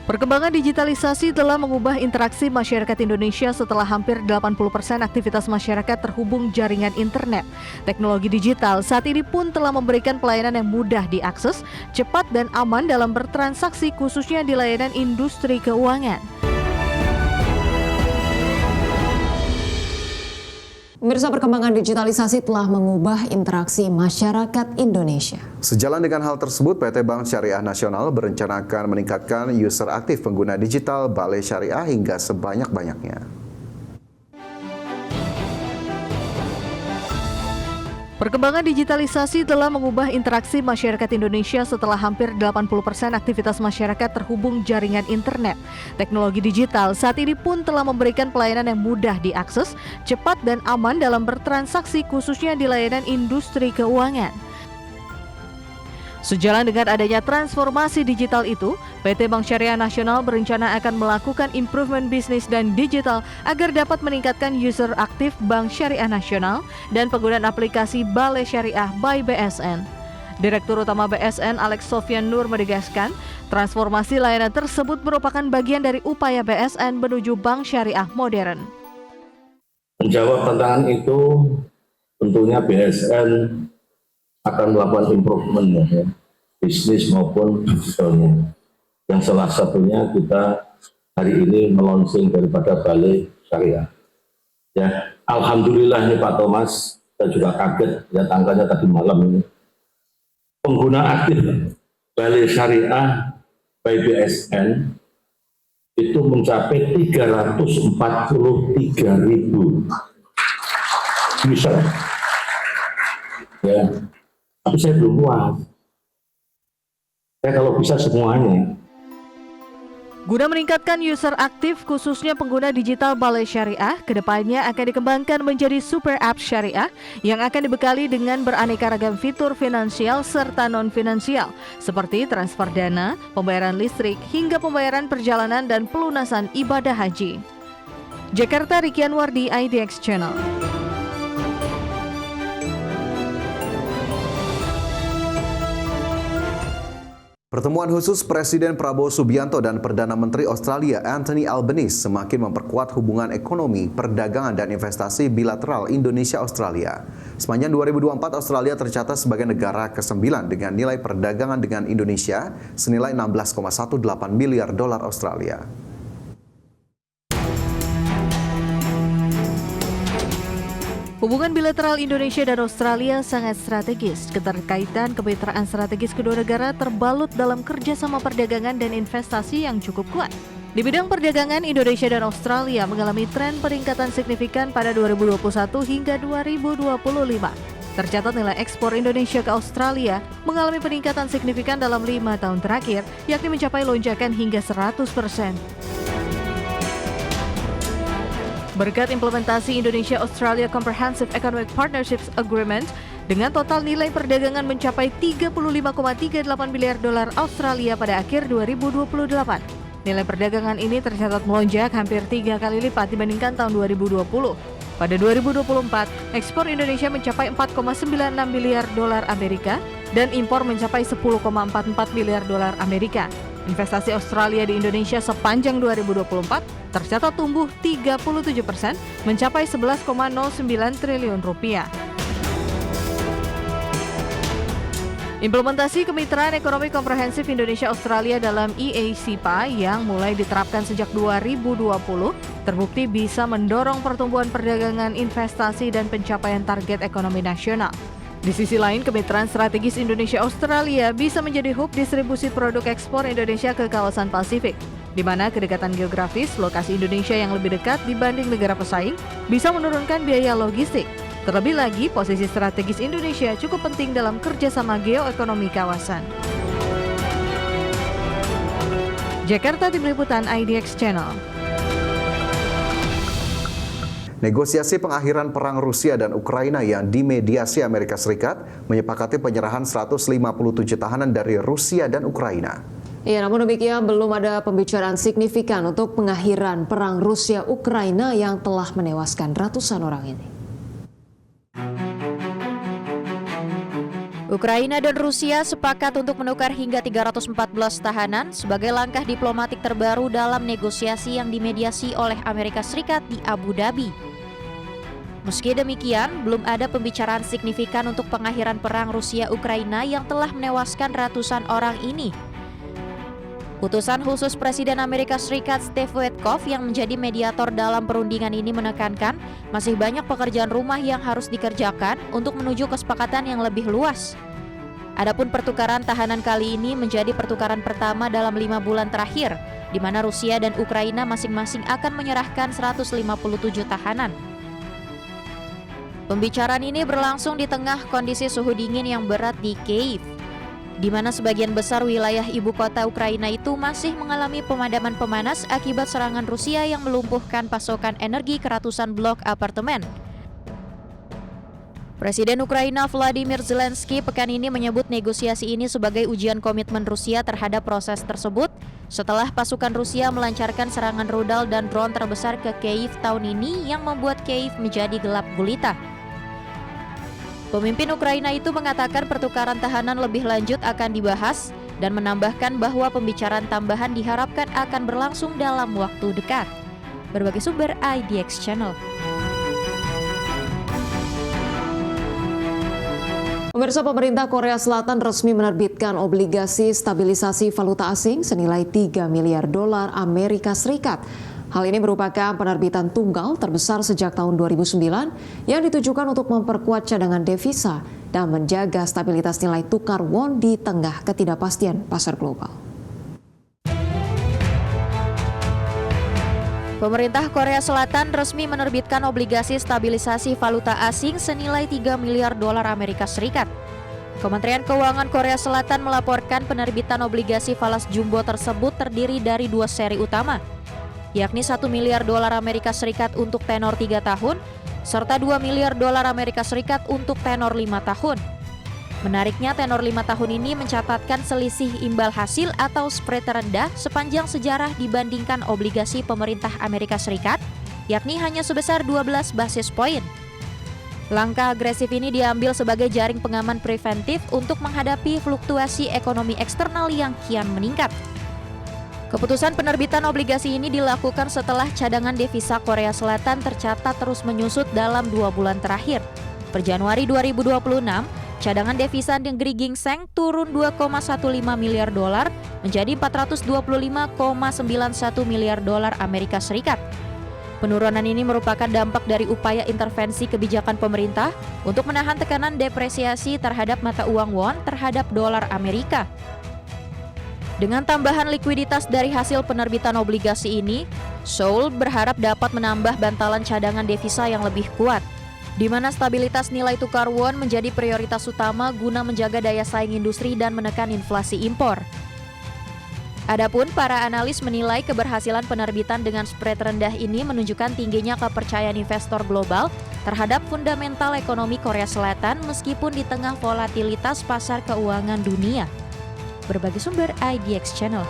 Perkembangan digitalisasi telah mengubah interaksi masyarakat Indonesia setelah hampir 80% aktivitas masyarakat terhubung jaringan internet. Teknologi digital saat ini pun telah memberikan pelayanan yang mudah diakses, cepat dan aman dalam bertransaksi khususnya di layanan industri keuangan. Pemirsa, perkembangan digitalisasi telah mengubah interaksi masyarakat Indonesia. Sejalan dengan hal tersebut, PT Bank Syariah Nasional berencanakan meningkatkan user aktif pengguna digital Balai Syariah hingga sebanyak-banyaknya. Perkembangan digitalisasi telah mengubah interaksi masyarakat Indonesia setelah hampir 80% aktivitas masyarakat terhubung jaringan internet. Teknologi digital saat ini pun telah memberikan pelayanan yang mudah diakses, cepat dan aman dalam bertransaksi khususnya di layanan industri keuangan. Sejalan dengan adanya transformasi digital itu, PT Bank Syariah Nasional berencana akan melakukan improvement bisnis dan digital agar dapat meningkatkan user aktif Bank Syariah Nasional dan penggunaan aplikasi Balai Syariah by BSN. Direktur Utama BSN Alex Sofyan Nur menegaskan, transformasi layanan tersebut merupakan bagian dari upaya BSN menuju Bank Syariah modern. Menjawab tantangan itu, tentunya BSN akan melakukan improvement ya, bisnis maupun digitalnya. Yang salah satunya kita hari ini melonsing daripada Balai Syariah. Ya, alhamdulillah nih Pak Thomas, saya juga kaget lihat angkanya tadi malam ini. Pengguna aktif Balai Syariah by BSN itu mencapai 343.000 user. Ya. Tapi saya belum puas. Saya kalau bisa semuanya. Guna meningkatkan user aktif khususnya pengguna digital Balai Syariah, kedepannya akan dikembangkan menjadi super app syariah yang akan dibekali dengan beraneka ragam fitur finansial serta non-finansial seperti transfer dana, pembayaran listrik, hingga pembayaran perjalanan dan pelunasan ibadah haji. Jakarta, Rikian Wardi, IDX Channel. Pertemuan khusus Presiden Prabowo Subianto dan Perdana Menteri Australia Anthony Albanese semakin memperkuat hubungan ekonomi, perdagangan, dan investasi bilateral Indonesia-Australia. Sepanjang 2024, Australia tercatat sebagai negara ke-9 dengan nilai perdagangan dengan Indonesia senilai 16,18 miliar dolar Australia. Hubungan bilateral Indonesia dan Australia sangat strategis. Keterkaitan kemitraan strategis kedua negara terbalut dalam kerjasama perdagangan dan investasi yang cukup kuat. Di bidang perdagangan, Indonesia dan Australia mengalami tren peningkatan signifikan pada 2021 hingga 2025. Tercatat nilai ekspor Indonesia ke Australia mengalami peningkatan signifikan dalam 5 tahun terakhir, yakni mencapai lonjakan hingga 100%. Berkat implementasi Indonesia-Australia Comprehensive Economic Partnerships Agreement dengan total nilai perdagangan mencapai 35,38 miliar dolar Australia pada akhir 2028. Nilai perdagangan ini tercatat melonjak hampir 3 kali lipat dibandingkan tahun 2020. Pada 2024, ekspor Indonesia mencapai 4,96 miliar dolar Amerika dan impor mencapai 10,44 miliar dolar Amerika. Investasi Australia di Indonesia sepanjang 2024 tercatat tumbuh 37%, mencapai 11,09 triliun rupiah. Implementasi Kemitraan Ekonomi Komprehensif Indonesia-Australia dalam EACPA yang mulai diterapkan sejak 2020 terbukti bisa mendorong pertumbuhan perdagangan, investasi, dan pencapaian target ekonomi nasional. Di sisi lain, kemitraan strategis Indonesia-Australia bisa menjadi hub distribusi produk ekspor Indonesia ke kawasan Pasifik, di mana kedekatan geografis lokasi Indonesia yang lebih dekat dibanding negara pesaing bisa menurunkan biaya logistik. Terlebih lagi, posisi strategis Indonesia cukup penting dalam kerjasama geoekonomi kawasan. Jakarta, Tim Liputan IDX Channel. Negosiasi pengakhiran perang Rusia dan Ukraina yang dimediasi Amerika Serikat menyepakati penyerahan 157 tahanan dari Rusia dan Ukraina. Ya, namun demikian belum ada pembicaraan signifikan untuk pengakhiran perang Rusia-Ukraina yang telah menewaskan ratusan orang ini. Ukraina dan Rusia sepakat untuk menukar hingga 314 tahanan sebagai langkah diplomatik terbaru dalam negosiasi yang dimediasi oleh Amerika Serikat di Abu Dhabi. Meski demikian, belum ada pembicaraan signifikan untuk pengakhiran perang Rusia-Ukraina yang telah menewaskan ratusan orang ini. Utusan khusus Presiden Amerika Serikat Steve Witkoff yang menjadi mediator dalam perundingan ini menekankan masih banyak pekerjaan rumah yang harus dikerjakan untuk menuju kesepakatan yang lebih luas. Adapun pertukaran tahanan kali ini menjadi pertukaran pertama dalam 5 bulan terakhir, di mana Rusia dan Ukraina masing-masing akan menyerahkan 157 tahanan. Pembicaraan ini berlangsung di tengah kondisi suhu dingin yang berat di Kyiv, di mana sebagian besar wilayah ibu kota Ukraina itu masih mengalami pemadaman pemanas akibat serangan Rusia yang melumpuhkan pasokan energi ke ratusan blok apartemen. Presiden Ukraina Volodymyr Zelensky pekan ini menyebut negosiasi ini sebagai ujian komitmen Rusia terhadap proses tersebut setelah pasukan Rusia melancarkan serangan rudal dan drone terbesar ke Kyiv tahun ini yang membuat Kyiv menjadi gelap gulita. Pemimpin Ukraina itu mengatakan pertukaran tahanan lebih lanjut akan dibahas dan menambahkan bahwa pembicaraan tambahan diharapkan akan berlangsung dalam waktu dekat. Berbagai sumber IDX Channel. Pemirsa, pemerintah Korea Selatan resmi menerbitkan obligasi stabilisasi valuta asing senilai 3 miliar dolar Amerika Serikat. Hal ini merupakan penerbitan tunggal terbesar sejak tahun 2009 yang ditujukan untuk memperkuat cadangan devisa dan menjaga stabilitas nilai tukar won di tengah ketidakpastian pasar global. Pemerintah Korea Selatan resmi menerbitkan obligasi stabilisasi valuta asing senilai 3 miliar dolar Amerika Serikat. Kementerian Keuangan Korea Selatan melaporkan penerbitan obligasi falas jumbo tersebut terdiri dari 2 seri utama, yakni 1 miliar dolar Amerika Serikat untuk tenor 3 tahun, serta 2 miliar dolar Amerika Serikat untuk tenor 5 tahun. Menariknya, tenor 5 tahun ini mencatatkan selisih imbal hasil atau spread terendah sepanjang sejarah dibandingkan obligasi pemerintah Amerika Serikat, yakni hanya sebesar 12 basis poin. Langkah agresif ini diambil sebagai jaring pengaman preventif untuk menghadapi fluktuasi ekonomi eksternal yang kian meningkat. Keputusan penerbitan obligasi ini dilakukan setelah cadangan devisa Korea Selatan tercatat terus menyusut dalam 2 bulan terakhir. Per Januari 2026, cadangan devisa negeri ginseng turun 2,15 miliar dolar menjadi 425,91 miliar dolar Amerika Serikat. Penurunan ini merupakan dampak dari upaya intervensi kebijakan pemerintah untuk menahan tekanan depresiasi terhadap mata uang won terhadap dolar Amerika. Dengan tambahan likuiditas dari hasil penerbitan obligasi ini, Seoul berharap dapat menambah bantalan cadangan devisa yang lebih kuat, di mana stabilitas nilai tukar won menjadi prioritas utama guna menjaga daya saing industri dan menekan inflasi impor. Adapun para analis menilai keberhasilan penerbitan dengan spread rendah ini menunjukkan tingginya kepercayaan investor global terhadap fundamental ekonomi Korea Selatan meskipun di tengah volatilitas pasar keuangan dunia. Berbagi sumber IDX Channel.